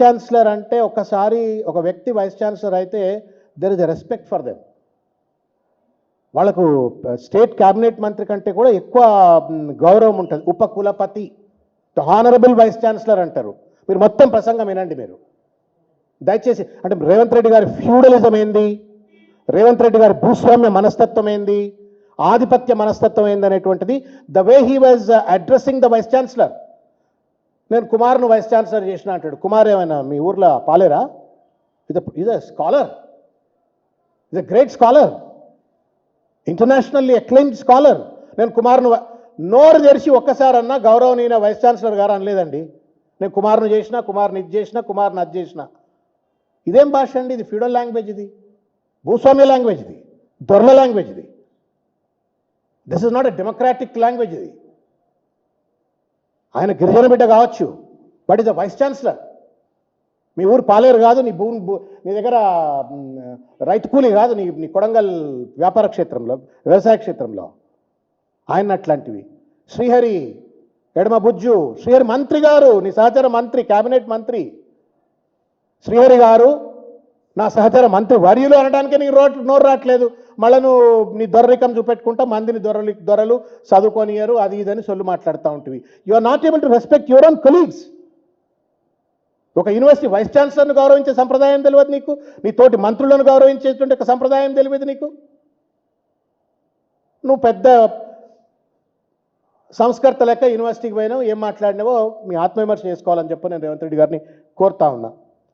Chancellor అంటే ఒకసారి ఒక వ్యక్తి వైస్ ఛాన్సలర్ అయితే there is a respect for them. వాళ్ళకు స్టేట్ క్యాబినెట్ మంత్రి కంటే కూడా ఎక్కువ గౌరవం ఉంటుంది. ఉపకులపతి, హానరబుల్ వైస్ ఛాన్సలర్ అంటారు. మీరు మొత్తం ప్రసంగం వినండి మీరు దయచేసి. అంటే రేవంత్ రెడ్డి గారి ఫ్యూడలిజం ఏంది, రేవంత్ రెడ్డి గారి భూస్వామ్య మనస్తత్వం ఏంది, ఆధిపత్య మనస్తత్వం ఏంది అనేటువంటిది the way he was addressing the vice chancellor. నేను కుమార్ను వైస్ ఛాన్సలర్ చేసిన అంటాడు. కుమార్ ఏమైనా మీ ఊర్లో పాలేరా? Is a scholar, is a great scholar, internationally acclaimed scholar. నేను కుమార్ను నోరు తెరిచి ఒక్కసారన్నా గౌరవనీయ వైస్ ఛాన్సలర్ గారు అనలేదండి. నేను కుమార్ను చేసిన, కుమార్ని ఇది చేసిన, కుమార్ని అది చేసిన. ఇదేం భాష అండి? ఇది ఫ్యూడల్ లాంగ్వేజ్, ఇది భూస్వామ్య లాంగ్వేజ్, ఇది దొరల లాంగ్వేజ్, ఇది this is not a democratic language. ఇది ఆయన గిరిజన బిడ్డ కావచ్చు, but is a vice chancellor. మీ ఊరు పాలేరు కాదు, నీ నీ దగ్గర రైతు కూలి కాదు, నీ కొడంగల్ వ్యాపార క్షేత్రంలో, వ్యవసాయ క్షేత్రంలో ఆయన అట్లాంటివి. శ్రీహరి ఎడమ బుజ్జు, శ్రీహరి మంత్రి గారు, నీ సహచర మంత్రి, క్యాబినెట్ మంత్రి శ్రీహరి గారు నా సహచర మంత్రి వర్యులు అనడానికే నీకు నోరు రావట్లేదు. మళ్ళీ నువ్వు నీ దొరరికం చూపెట్టుకుంటా మందిని దొరలు చదువుకొనియరు అది ఇదని సొల్లు మాట్లాడుతూ ఉంటుంది. You are not able to respect your own colleagues. ఒక యూనివర్సిటీ వైస్ ఛాన్సలర్ను గౌరవించే సంప్రదాయం తెలియదు నీకు, నీ తోటి మంత్రులను గౌరవించేటువంటి ఒక సంప్రదాయం తెలియదు నీకు. నువ్వు పెద్ద సంస్కర్త లెక్క యూనివర్సిటీకి పోయినావు, ఏం మాట్లాడినావో మీ ఆత్మవిమర్శ చేసుకోవాలని చెప్పి నేను రేవంత్ రెడ్డి గారిని కోరుతా ఉన్నా.